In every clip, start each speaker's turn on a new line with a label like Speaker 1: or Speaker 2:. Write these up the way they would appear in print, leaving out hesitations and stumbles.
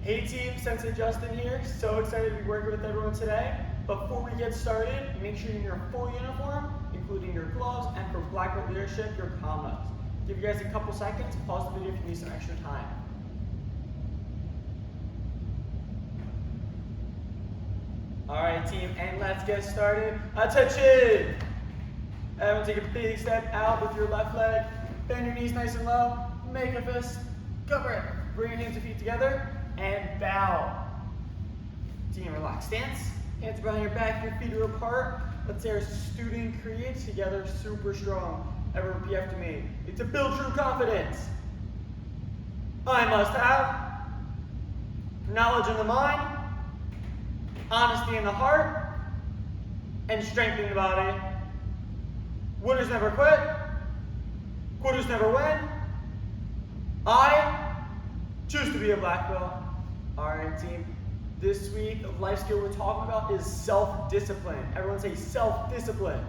Speaker 1: Hey team, Sensei Justin here. So excited to be working with everyone today. Before we get started, make sure you're in your full uniform, including your gloves, and for black belt leadership, your combos. Give you guys a couple seconds, pause the video if you need some extra time. Alright team, and let's get started. Attention! Everyone take a big step out with your left leg. Bend your knees nice and low. Make a fist. Cover it. Bring your hands and feet together. And bow. Team, relax stance. Hands behind your back, your feet are apart. Let's say our student creates together super strong. Everyone repeat after me. It's to build true confidence. I must have knowledge in the mind, honesty in the heart, and strength in the body. Winners never quit. Quitters never win. I choose to be a black belt. Alright team, this week the life skill we're talking about is self-discipline. Everyone say self-discipline.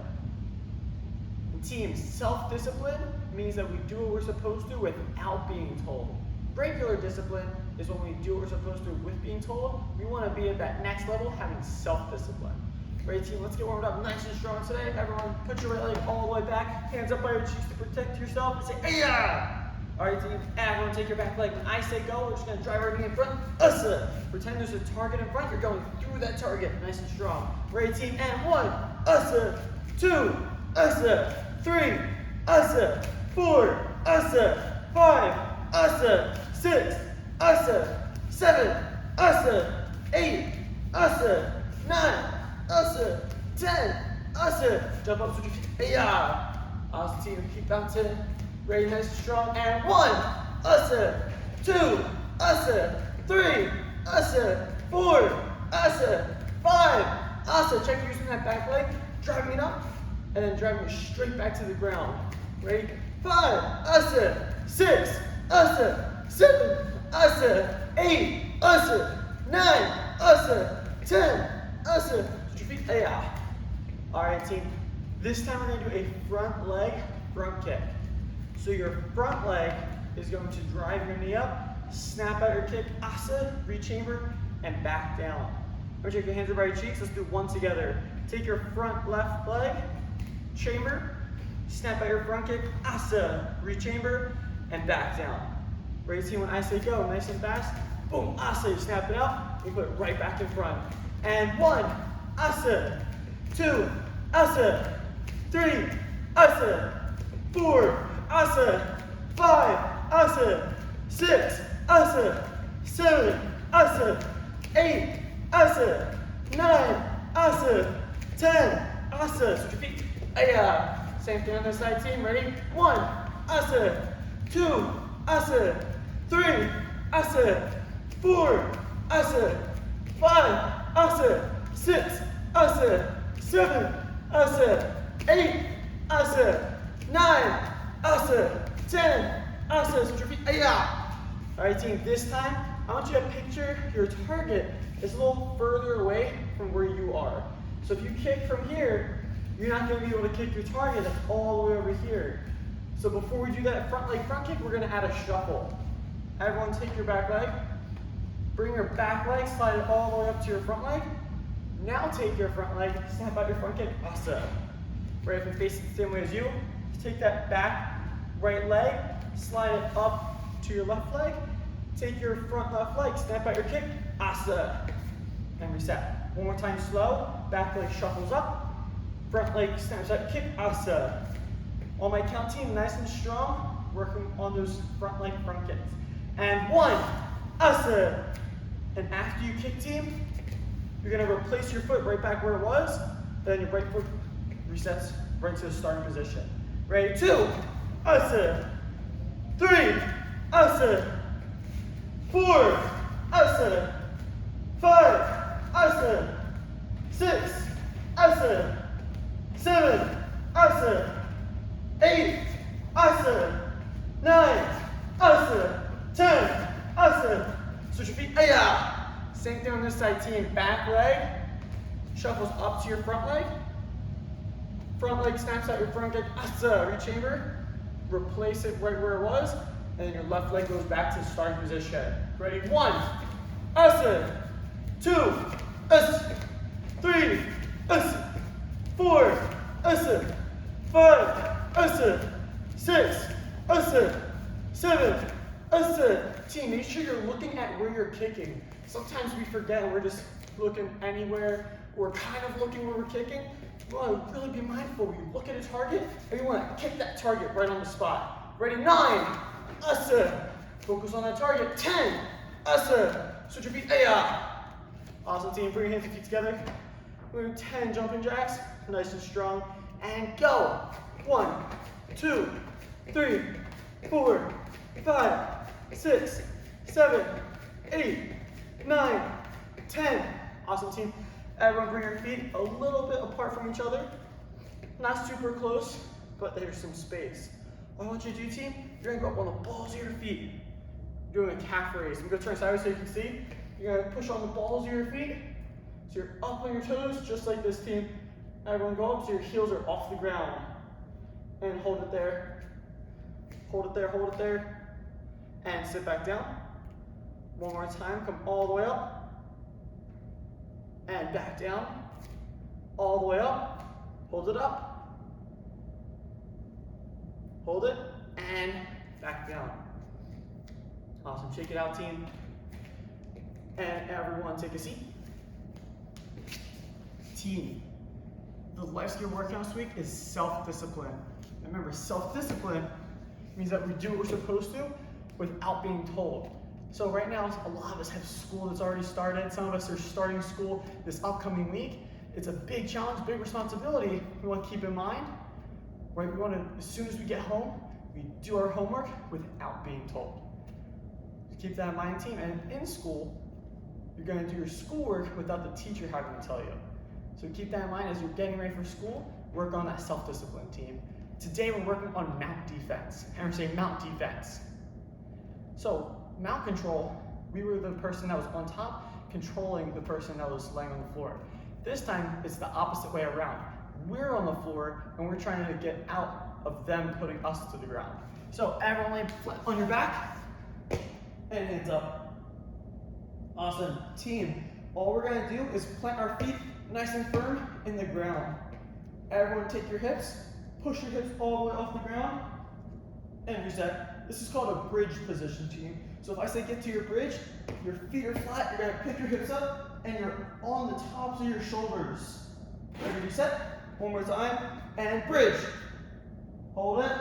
Speaker 1: And team, self-discipline means that we do what we're supposed to without being told. Regular discipline is when we do what we're supposed to with being told. We want to be at that next level, having self-discipline. Ready team, let's get warmed up nice and strong today. Everyone put your right leg all the way back, hands up by your cheeks to protect yourself, and say, "Ayah!" Alright team, everyone take your back leg. When I say go, we're just going to drive our knee in front. Ussa. Pretend there's a target in front. You're going through that target. Nice and strong. Ready team, and 1, ussa. 2, ussa. 3, ussa. 4, ussa. 5, ussa. 6, ussa. 7, ussa. 8, ussa. 9, ussa. 10, ussa. Jump up, switch your feet. Ayah. Awesome team, keep bouncing. Ready, nice and strong, and 1, ussa, 2, ussa, 3, ussa, 4, ussa, 5, ussa. Check using that back leg, driving it up, and then driving it straight back to the ground. Ready? 5, ussa, 6, ussa, 7, ussa, 8, ussa, 9, ussa, 10, ussa. Switch your feet, ayah. Alright team, this time we're going to do a front leg front kick. So your front leg is going to drive your knee up, snap out your kick, asa, re-chamber, and back down. Or take your hands over your cheeks, let's do one together. Take your front left leg, chamber, snap out your front kick, asa, re-chamber, and back down. Ready to see when I say go, nice and fast, boom, asa, you snap it out, you put it right back in front. And 1, asa, 2, asa, 3, asa, 4, asa, 5, asa, 6, asa, 7, asa, 8, asa, 9, asa, 10, asa. Switch your feet. Ayah. Same thing on this side team. Ready? 1, asa, 2, asa, 3, asa, 4, asa, 5, asa, 6, asa, 7, asa, 8, asa, 9, asa, 10, asa. Switch your feet. Ayah. Alright team, this time I want you to picture your target is a little further away from where you are. So if you kick from here, you're not going to be able to kick your target that's all the way over here. So before we do that front leg front kick, we're going to add a shuffle. Everyone take your back leg, bring your back leg, slide it all the way up to your front leg. Now take your front leg, snap out your front kick, asa. Right, if you're facing the same way as you, take that back right leg, slide it up to your left leg, take your front left leg, snap out your kick, asa, and reset. One more time slow, back leg shuffles up, front leg snaps out, kick, asa. On my count team, nice and strong, working on those front leg front kicks. And 1, asa. And after you kick team, you're gonna replace your foot right back where it was, then your right foot resets right to the starting position. Ready? 2, asa. 3, asa. 4, asa. 5, asa. 6, asa. 7, asa. 8, asa. 9, asa. 10, asa. Switch your feet. Ayah. Same thing on this side team. Back leg shuffles up to your front leg. Front leg snaps out your front kick. Asa. Re-chamber. Replace it right where it was. And then your left leg goes back to the starting position. Ready? 1, Ascend. 2, ascend. 3, ascend. 4, ascend. 5, ascend. 6, ascend. 7, ascend. Team, make sure you're looking at where you're kicking. Sometimes we forget and we're just looking anywhere. We're kind of looking where we're kicking. You want to really be mindful. You look at a target and you want to kick that target right on the spot. Ready? 9, ascend. Focus on that target. 10, ascend. Switch your feet. Awesome, team. Bring your hands and feet together. We're doing 10 jumping jacks. Nice and strong. And go. 1, 2, 3, 4, 5, 6, 7, 8, 9, 10. Awesome, team. Everyone bring your feet a little bit apart from each other. Not super close, but there's some space. What I want you to do, team, you're gonna go up on the balls of your feet. You're doing a calf raise. I'm gonna turn sideways so you can see. You're gonna push on the balls of your feet. So you're up on your toes, just like this, team. Everyone go up so your heels are off the ground. And hold it there. Hold it there, hold it there. And sit back down. One more time, come all the way up. And back down. All the way up. Hold it up. Hold it. And back down. Awesome. Shake it out, team. And everyone take a seat. Team, the life skill workout this week is self-discipline. Remember, self-discipline means that we do what we're supposed to without being told. So right now, a lot of us have school that's already started. Some of us are starting school this upcoming week. It's a big challenge, big responsibility. We want to keep in mind, right? We want to, as soon as we get home, we do our homework without being told. So keep that in mind, team. And in school, you're going to do your schoolwork without the teacher having to tell you. So keep that in mind as you're getting ready for school. Work on that self-discipline, team. Today we're working on mount defense. And we're saying mount defense. So mount control, we were the person that was on top controlling the person that was laying on the floor. This time it's the opposite way around. We're on the floor and we're trying to get out of them putting us to the ground. So everyone lay flat on your back and hands up. Awesome. Team, all we're going to do is plant our feet nice and firm in the ground. Everyone take your hips, push your hips all the way off the ground, and reset. This is called a bridge position, team. So if I say get to your bridge, your feet are flat, you're gonna pick your hips up, and you're on the tops of your shoulders. Ready, reset. One more time, and bridge. Hold it.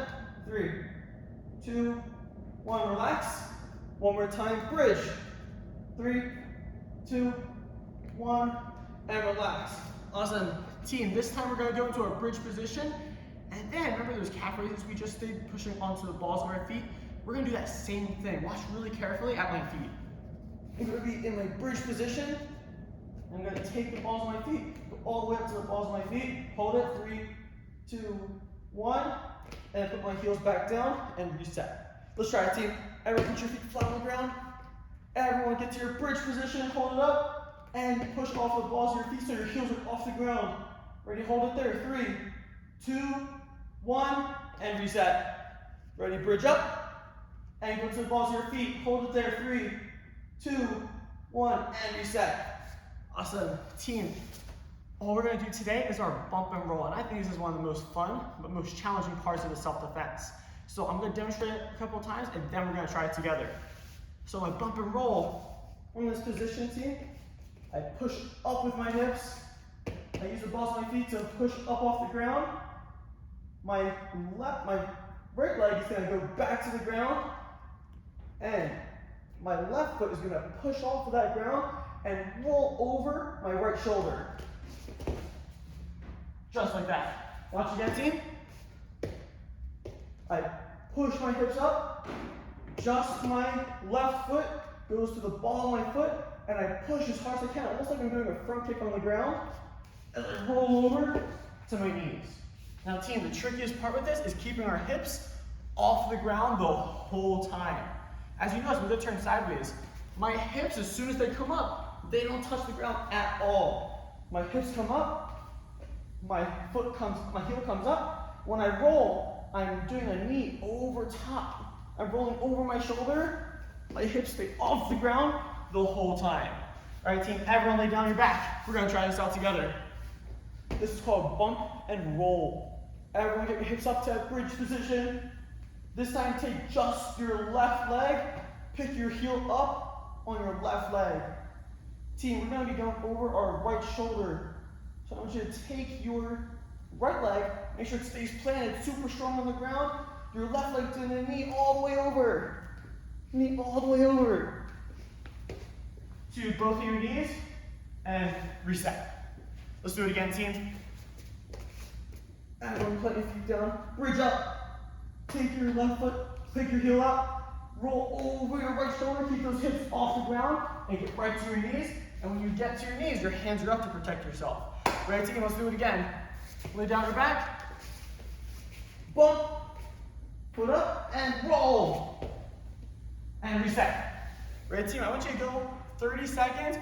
Speaker 1: 3, 2, 1, relax. One more time, bridge. 3, 2, 1, and relax. Awesome. Team, this time we're going to go into our bridge position. And then, remember those calf raises we just did, pushing onto the balls of our feet? We're going to do that same thing. Watch really carefully at my feet. I'm going to be in my bridge position. I'm going to take the balls of my feet, go all the way up to the balls of my feet. Hold it. 3, 2, 1. And put my heels back down and reset. Let's try it, team. Everyone put your feet flat on the ground. Everyone get to your bridge position, hold it up, and push off the balls of your feet so your heels are off the ground. Ready, hold it there. 3, 2, 1, and reset. Ready, bridge up, and go to the balls of your feet. Hold it there. 3, 2, 1, and reset. Awesome. Team, all we're going to do today is our bump and roll, and I think this is one of the most fun, but most challenging parts of the self-defense. So I'm going to demonstrate it a couple times, and then we're going to try it together. So I bump and roll in this position, team. I push up with my hips. I use the balls of my feet to push up off the ground. My right leg is going to go back to the ground. And my left foot is going to push off of that ground and roll over my right shoulder. Just like that. Watch again, team. I push my hips up. Just my left foot goes to the ball of my foot, and I push as hard as I can, almost like I'm doing a front kick on the ground, and I roll over to my knees. Now team, the trickiest part with this is keeping our hips off the ground the whole time. As you notice, we're gonna turn sideways. My hips, as soon as they come up, they don't touch the ground at all. My hips come up, my heel comes up. When I roll, I'm doing a knee over top. I'm rolling over my shoulder, my hips stay off the ground, the whole time. All right, team, everyone lay down your back. We're gonna try this out together. This is called bump and roll. Everyone get your hips up to bridge position. This time take just your left leg, pick your heel up on your left leg. Team, we're gonna be going over our right shoulder. So I want you to take your right leg, make sure it stays planted, super strong on the ground. Your left leg to the knee all the way over. Knee all the way over. To both of your knees, and reset. Let's do it again, team. Everyone put your feet down, bridge up. Take your left foot, pick your heel up, roll over your right shoulder, keep those hips off the ground, and get right to your knees. And when you get to your knees, your hands are up to protect yourself. Right, team, let's do it again. Lay down your back, bump, foot up, and roll. And reset. Right, team, I want you to go 30 seconds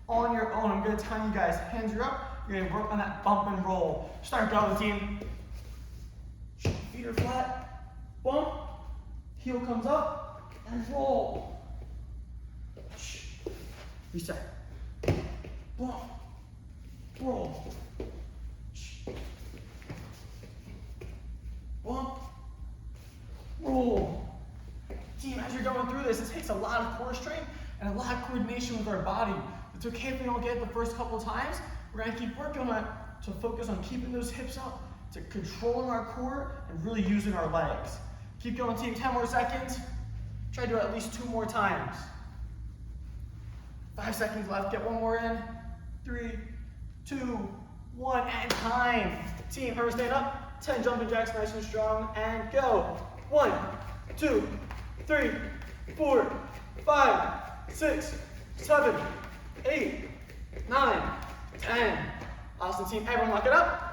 Speaker 1: on your own. I'm gonna time you guys. Hands are up. You're gonna work on that bump and roll. Start going, team. Feet are flat. Bump. Heel comes up and roll. Reset. Bump. Roll. Bump. Roll. Team, as you're going through this, it takes a lot of core strength and a lot of coordination with our body. It's okay if we don't get it the first couple of times. We're gonna keep working on it to focus on keeping those hips up, to controlling our core, and really using our legs. Keep going, team, 10 more seconds. Try to do it at least 2 more times. 5 seconds left, get 1 more in. 3, 2, 1, and time. Team, everyone stand up. 10 jumping jacks, nice and strong, and go. 1, 2, 3, 4, 5, 6, 7, 8, 9, 10. Awesome, team. Everyone lock it up.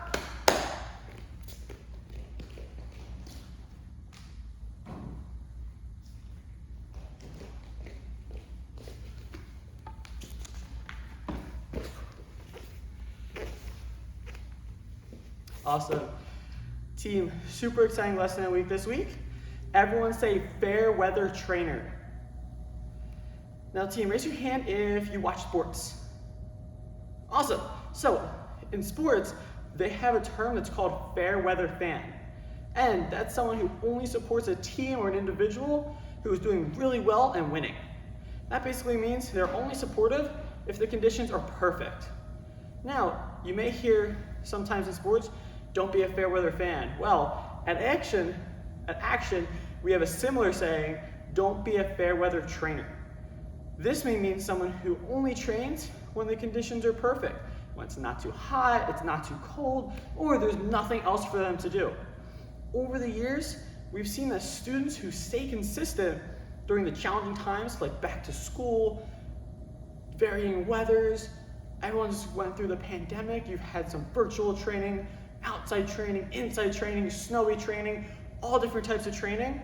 Speaker 1: Awesome. Team, super exciting lesson of the week this week. Everyone say fair weather trainer. Now team, raise your hand if you watch sports. Awesome. So in sports, they have a term that's called fair weather fan. And that's someone who only supports a team or an individual who is doing really well and winning. That basically means they're only supportive if the conditions are perfect. Now, you may hear sometimes in sports, don't be a fair weather fan. Well, at Action, we have a similar saying, don't be a fair weather trainer. This may mean someone who only trains when the conditions are perfect, when it's not too hot, it's not too cold, or there's nothing else for them to do. Over the years, we've seen that students who stay consistent during the challenging times like back to school, varying weathers, everyone's went through the pandemic, you've had some virtual training, outside training, inside training, snowy training, all different types of training.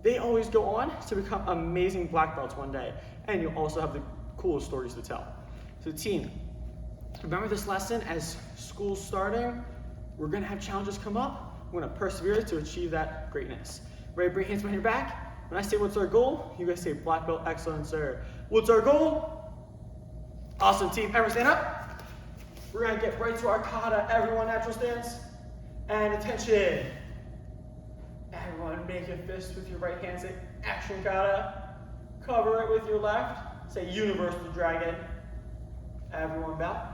Speaker 1: They always go on to become amazing black belts one day. And you also have the coolest stories to tell. So team, remember this lesson as school's starting, we're gonna have challenges come up. We're gonna persevere to achieve that greatness. Ready, bring hands behind your back. When I say what's our goal, you guys say black belt excellence, sir. What's our goal? Awesome, team, everyone stand up. We're gonna get right to our kata, everyone natural stance. And attention. Everyone make a fist with your right hand, say action kata. Cover it with your left, say universal dragon. Everyone bow.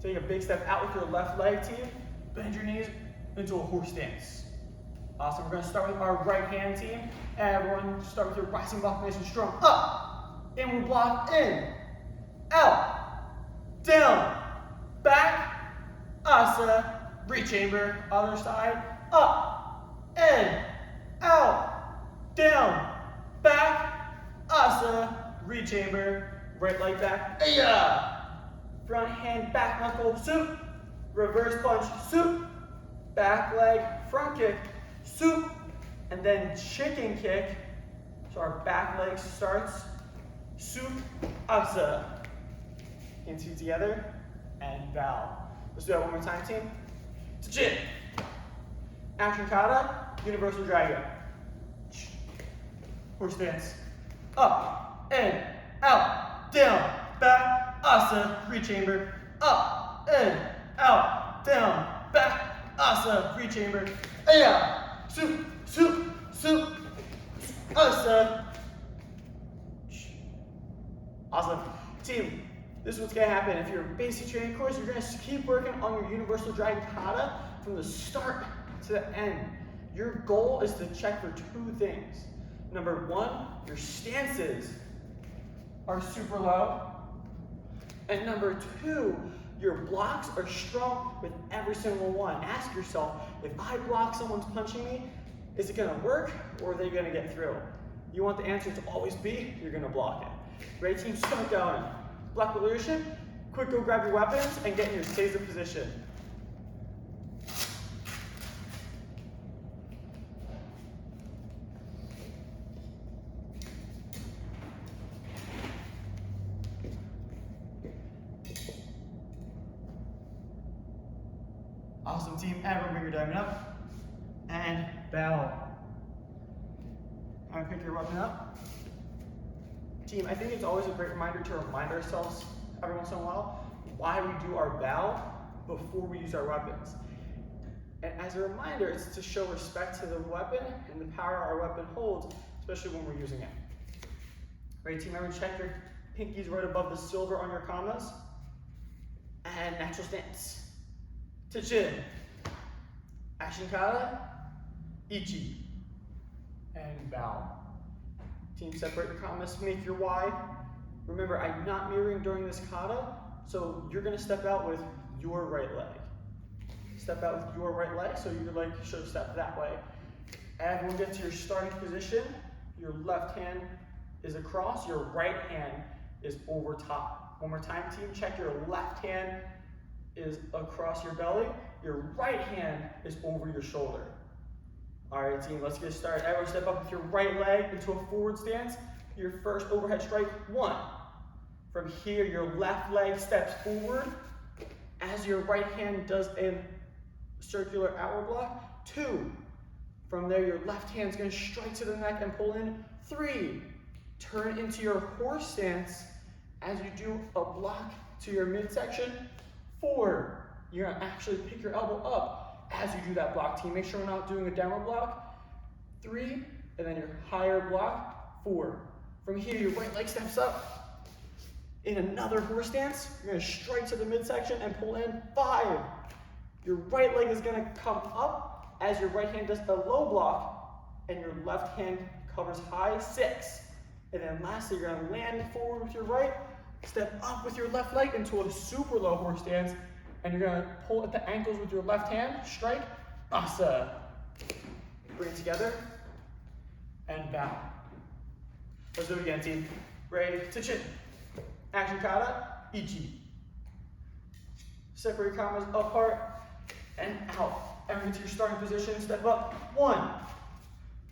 Speaker 1: Take a big step out with your left leg, team. Bend your knees into a horse stance. Awesome, we're gonna start with our right hand, team. Everyone start with your rising block nice and strong. Up, inward block, in, out, down, back, asa, rechamber, other side, up, in, out, down, back, asa, rechamber, right leg back, front hand, back knuckle, soup, reverse punch, soup, back leg, front kick, soup, and then chicken kick. So our back leg starts, soup, asa. Hands feet together, and bow. Let's do that one more time, team. To chin. Action kata, universal dragon. Horse stance. Up, and out, down, back, asa, free chamber, up, and out, down, back, asa, free chamber, yeah, soup, asa. Awesome. Team, this is what's gonna happen. If you're a basic training course, you're gonna keep working on your universal dragon kata from the start to the end. Your goal is to check for 2 things. Number 1, your stances are super low. And number 2, your blocks are strong with every single one. Ask yourself, if I block someone's punching me, is it gonna work or are they gonna get through? You want the answer to always be, you're gonna block it. Ready, team, start going. Block with leadership, quick go grab your weapons and get in your seiza position. Awesome, team. Everyone bring your diamond up. And bow. And pick your weapon up. Team, I think it's always a great reminder to remind ourselves every once in a while why we do our bow before we use our weapons. And as a reminder, it's to show respect to the weapon and the power our weapon holds, especially when we're using it. Ready, team? Remember, check your pinkies right above the silver on your kamas. And natural stance. To chin. Action kata. Ichi. And bow. Team, separate your kamas, make your Y. Remember, I'm not mirroring during this kata, so you're gonna step out with your right leg. Step out with your right leg, so your leg should step that way. Everyone get to your starting position. Your left hand is across, your right hand is over top. One more time, team, check your left hand is across your belly, your right hand is over your shoulder. All right, team, let's get started. Everyone step up with your right leg into a forward stance. Your first overhead strike, 1. From here, your left leg steps forward as your right hand does a circular outward block. 2. From there, your left hand's gonna strike to the neck and pull in. 3. Turn into your horse stance as you do a block to your midsection. 4. You're gonna actually pick your elbow up as you do that block, team. Make sure we're not doing a downward block. 3, and then your higher block, 4. From here, your right leg steps up. In another horse stance, you're gonna strike to the midsection and pull in. 5. Your right leg is gonna come up as your right hand does a low block, and your left hand covers high. 6. And then lastly, you're gonna land forward with your right, step up with your left leg into a super low horse stance, and you're gonna pull at the ankles with your left hand, strike, asa. Bring it together, and bow. Let's do it again, team. Ready, to chin. Action kata, ichi. Separate your kamas apart and out. Everyone to your starting position, step up. 1,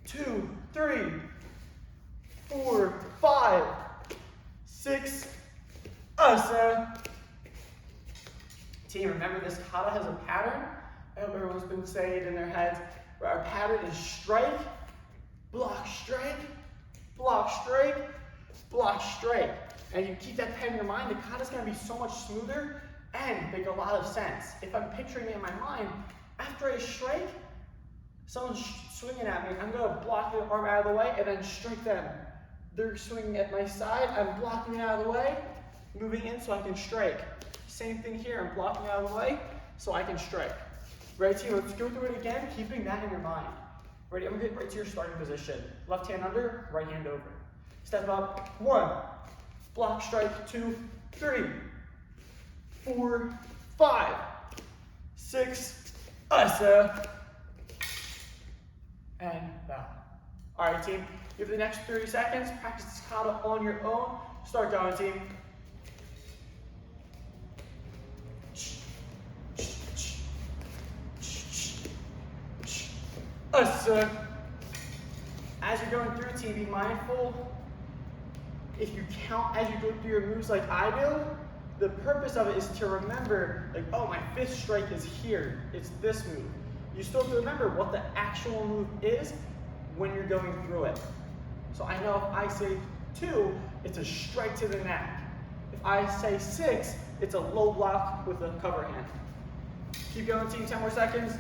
Speaker 1: 2, 3, 4, 5, 6, asa. Team, remember this kata has a pattern. I hope everyone's been saying it in their heads. Where our pattern is strike, block, strike, block, strike, block, strike. And if you keep that pattern in your mind, the kata's gonna be so much smoother and make a lot of sense. If I'm picturing it in my mind, after I strike, someone's swinging at me, I'm gonna block the arm out of the way and then strike them. They're swinging at my side, I'm blocking it out of the way, moving in so I can strike. Same thing here, I'm blocking out of the way so I can strike. Ready, team, let's go through it again, keeping that in your mind. Ready, I'm gonna get right to your starting position. Left hand under, right hand over. Step up, 1, block, strike, 2, 3, 4, 5, 6, asa, and bow. All right, team, you have the next 30 seconds, practice this kata on your own. Start going, team. Asa. As you're going through, team, be mindful. If you count as you go through your moves like I do, the purpose of it is to remember, like, oh, my 5th strike is here. It's this move. You still have to remember what the actual move is when you're going through it. So I know if I say 2, it's a strike to the neck. If I say 6, it's a low block with a cover hand. Keep going, team, 10 more seconds.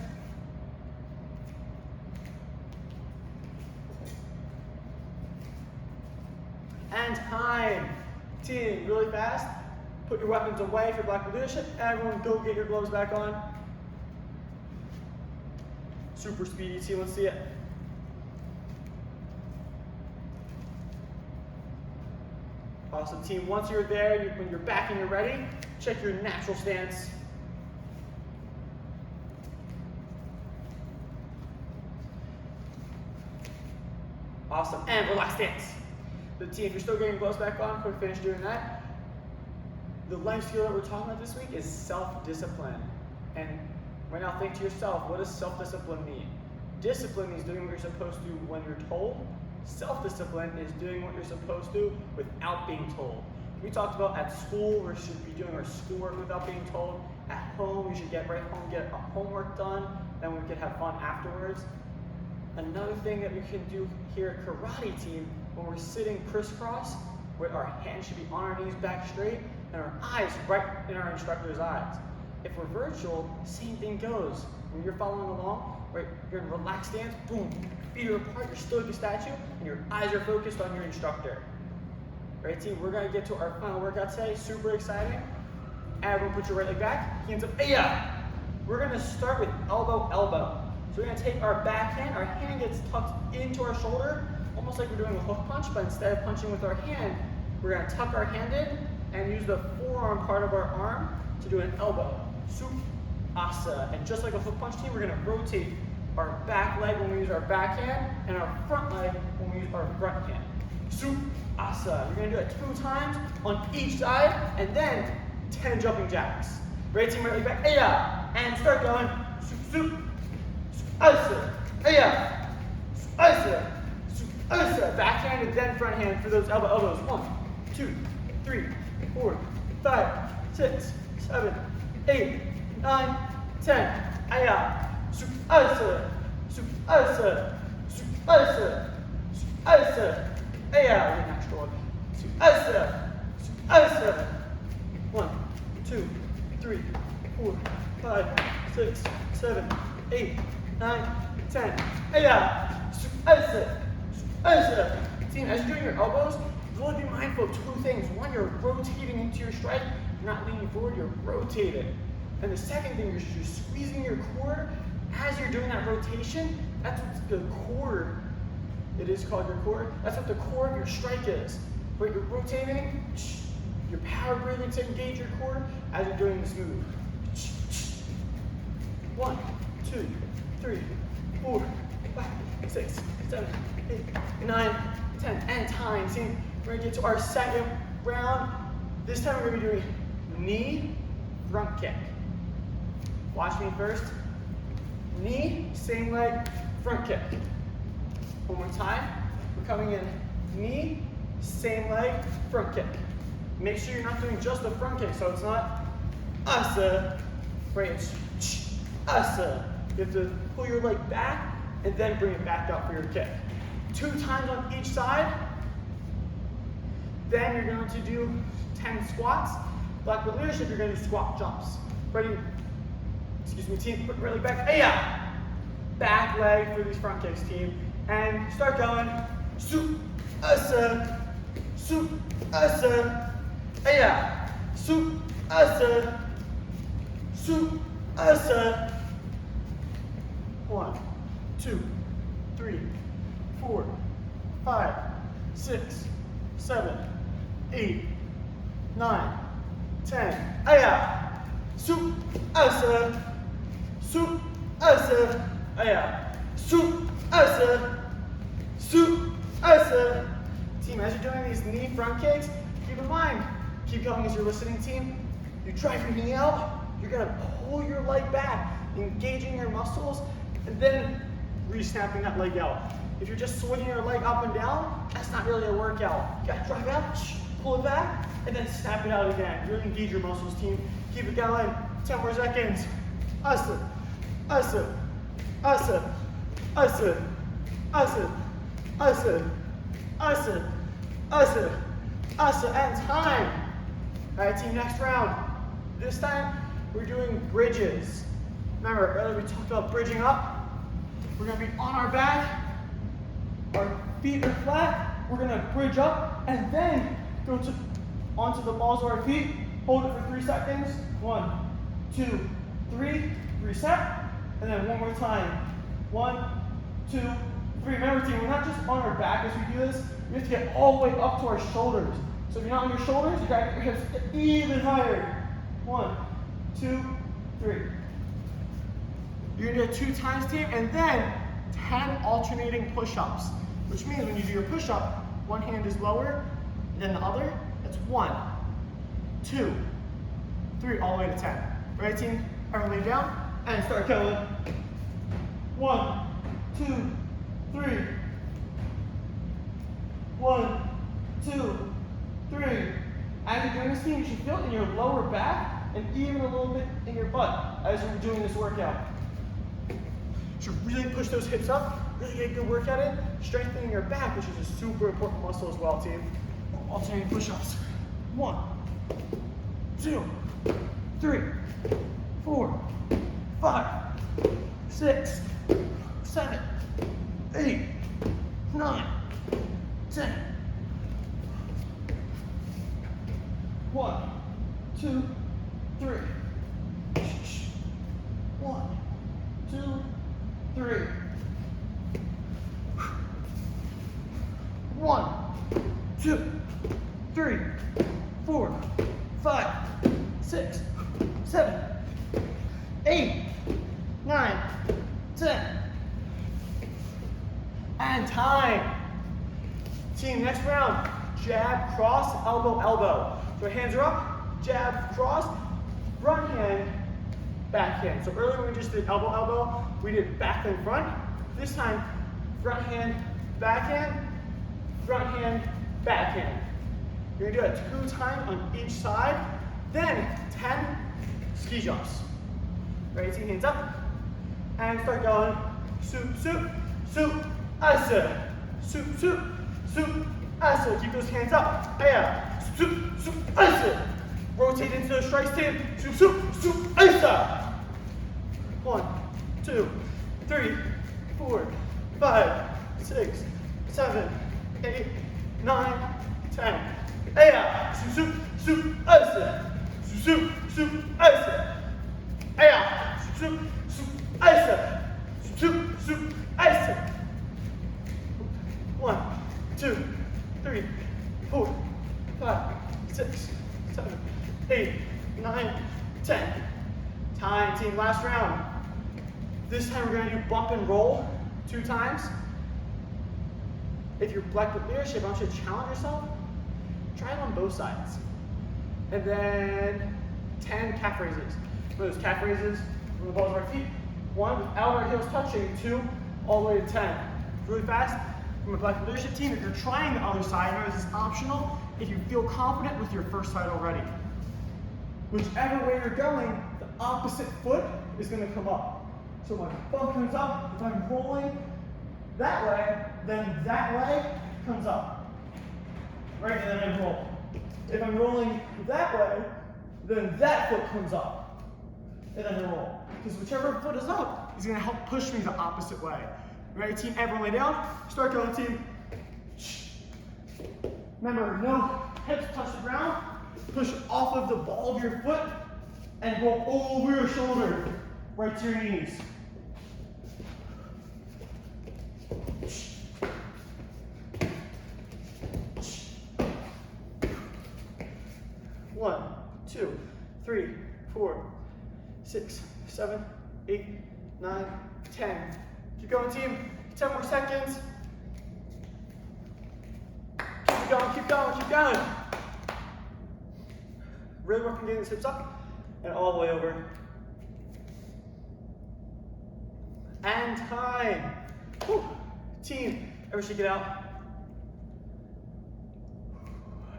Speaker 1: And time. Team, really fast. Put your weapons away for black leadership. Everyone go get your gloves back on. Super speedy, team, let's see it. Awesome, team. Once you're there, when you're back and you're ready, check your natural stance. Awesome, and relax stance. The team, if you're still getting gloves back on, quick finish doing that. The life skill that we're talking about this week is self-discipline. And right now, think to yourself, what does self-discipline mean? Discipline means doing what you're supposed to when you're told. Self-discipline is doing what you're supposed to without being told. We talked about at school, we should be doing our schoolwork without being told. At home, we should get right home, get our homework done, then we can have fun afterwards. Another thing that we can do here at karate team, when we're sitting crisscross, where our hands should be on our knees back straight, and our eyes right in our instructor's eyes. If we're virtual, same thing goes. When you're following along, right, you're in relaxed stance, boom, feet are apart, you're still like a statue, and your eyes are focused on your instructor. Right, team, we're gonna get to our final workout today, super exciting. Everyone put your right leg back, hands up, yeah! We're gonna start with elbow, elbow. So we're gonna take our back hand, our hand gets tucked into our shoulder, almost like we're doing a hook punch, but instead of punching with our hand, we're gonna tuck our hand in and use the forearm part of our arm to do an elbow. Sup, asa. And just like a hook punch team, we're gonna rotate our back leg when we use our back hand and our front leg when we use our front hand. Sup, asa. You're gonna do it 2 times on each side and then 10 jumping jacks. Right, team, right leg back, yeah. And start going. Sup, sup, asa, yeah. Asa, asa. Back hand and then front hand for those elbows. 1, 2, 3, 4, 5, 6, 7, 8, 9, 10. Aya. Asa. Asa. Asa. Asa. Aya. Your next one. Asa. Asa. 1, 2, 3, 4, 5, 6, 7, 8, 9, 10. Aya. Asa. Asa. Team, as you're doing your elbows, really be mindful of 2 things. One, you're rotating into your strike. You're not leaning forward, you're rotating. And the second thing is you're squeezing your core. As you're doing that rotation, that's what the core, it is called your core. That's what the core of your strike is. But you're rotating, you're power breathing to engage your core as you're doing this move. 1, 2, 3, 4, 5, 6, 7, 8, 9, 10. And time. See, we're gonna get to our second round. This time we're gonna be doing knee, front kick. Watch me first. Knee, same leg, front kick. One more time. We're coming in knee, same leg, front kick. Make sure you're not doing just the front kick, so it's not asa, right? It's asa. You have to pull your leg back and then bring it back out for your kick. 2 times on each side. Then you're going to do 10 squats. Black belt leadership, you're going to do squat jumps. Ready? Excuse me, team, put right leg back. Hey-ya! Back leg for these front kicks, team. And start going. Soup, asa, soup, asa. Hey-ya! Soup, asa, soup, asa. 1, 2, 3, 4, 5, 6, 7, 8, 9, 10. Aya. Soup, asa. Soup, asa. Aya. Soup, asa. Soup, asa. Team, as you're doing these knee front kicks, keep in mind, keep going as you're listening, team. You drive your knee out, you're gonna pull your leg back, engaging your muscles, and then re-snapping that leg out. If you're just swinging your leg up and down, that's not really a workout. You gotta drive out, pull it back, and then snap it out again. Really engage your muscles, team. Keep it going. 10 more seconds. Asa, asa, asa, asa, asa, asa, asa, asa, Asa, and time. All right, team, next round. This time, we're doing bridges. Remember, earlier we talked about bridging up. We're gonna be on our back. Our feet are flat. We're gonna bridge up and then go onto the balls of our feet. Hold it for 3 seconds. 1, 2, 3. Reset. And then one more time. 1, 2, 3. Remember, team, we're not just on our back as we do this. We have to get all the way up to our shoulders. So if you're not on your shoulders, you gotta get your hips even higher. 1, 2, 3. You're gonna do it 2 times, team, and then 10 alternating push-ups. Which means when you do your push-up, one hand is lower than the other. That's 1, 2, 3, all the way to 10. Right, team? Everyone lay down and start going. 1, 2, 3. 1, 2, 3. As you're doing this, team, you should feel it in your lower back and even a little bit in your butt as you're doing this workout. You should really push those hips up, really get a good workout in, strengthening your back, which is a super important muscle as well, team. Alternating push-ups. 1, 2, 3, 4, 5, 6, 7, 8, 9, 10. 1, 2, 3. 1, 2, 3. 1, 2, 3, 4, 5, 6, 7, 8, 9, 10. And time. Team, next round. Jab, cross, elbow, elbow. So hands are up, jab, cross, front hand, back hand. So earlier when we just did elbow, elbow, we did back and front. This time, front hand, back hand, front hand, back hand. You're gonna do it 2 times on each side, then 10 ski jumps. Ready, team, hands up, and start going. Soup, soup, soup, asa. Soup, soup, soup, asa. Keep those hands up. Yeah. Soup, soup, asa. Rotate into the strikes, team. Soup, soup, soup, asa. 1, 2, 3, 4, 5, 6, 7, 8, 9, 10. Yeah. Soup, soup, soup, asa. Soup, soup, asa. Yeah. Soup, soup, asa. Soup, soup, asa. 1, 2, 3, 4, 5, 6, 7, 8, 9, 10. Time, team, last round. This time we're gonna do bump and roll 2 times. If you're black belt leadership, I want you to challenge yourself. Try it on both sides. And then 10 calf raises. For those calf raises, from the balls of our feet. 1, without our heels touching. 2, all the way to 10. Really fast. From a black belt leadership team, if you're trying the other side, remember this is optional if you feel confident with your first side already. Whichever way you're going, the opposite foot is going to come up. So when bump comes up, if I'm rolling that way, then that leg comes up. Right, and then I roll. If I'm rolling that way, then that foot comes up. And then I roll. Because whichever foot is up is going to help push me the opposite way. Ready, team? Everyone lay down. Start going, team. Remember, no hips touch the ground. Push off of the ball of your foot and go over your shoulder, right to your knees. One, 2, 3, 4, 6, 7, 8, 9, 10. Keep going, team. 10 more seconds. Keep going, keep going, keep going. Really working getting these hips up and all the way over. And time. Whew. Team, everyone shake it out.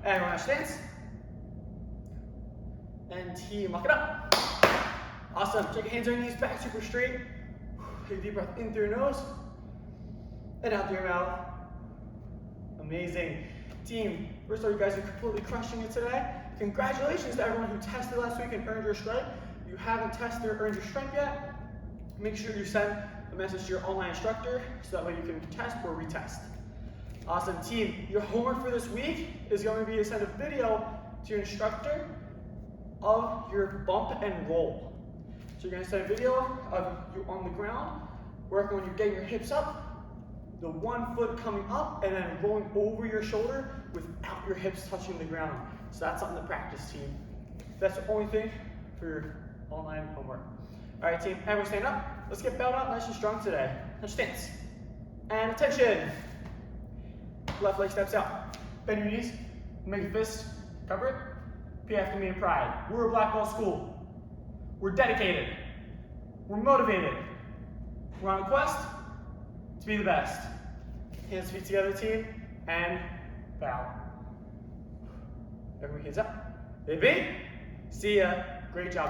Speaker 1: Everyone stance. And team, lock it up. Awesome. Take your hands on your knees, back super straight. Take a deep breath in through your nose and out through your mouth. Amazing. Team, First of all, you guys are completely crushing it today. Congratulations to everyone who tested last week and earned your stripe. If you haven't tested or earned your stripe yet, make sure you send a message to your online instructor so that way you can test or retest. Awesome, team. Your homework for this week is going to be to send a video to your instructor of your bump and roll. So you're going to send a video of you on the ground, working on you getting your hips up, the 1 foot coming up, and then rolling over your shoulder without your hips touching the ground. So that's something to practice, team. That's the only thing for your online homework. All right, team, everyone stand up. Let's get bowed out nice and strong today. Let's stance. And attention. Left leg steps out. Bend your knees. Make your fists. Cover it. Repeat after me in pride. We're a black belt school. We're dedicated. We're motivated. We're on a quest to be the best. Hands, feet together, team, and bow. Everyone hands up. Baby, see ya. Great job.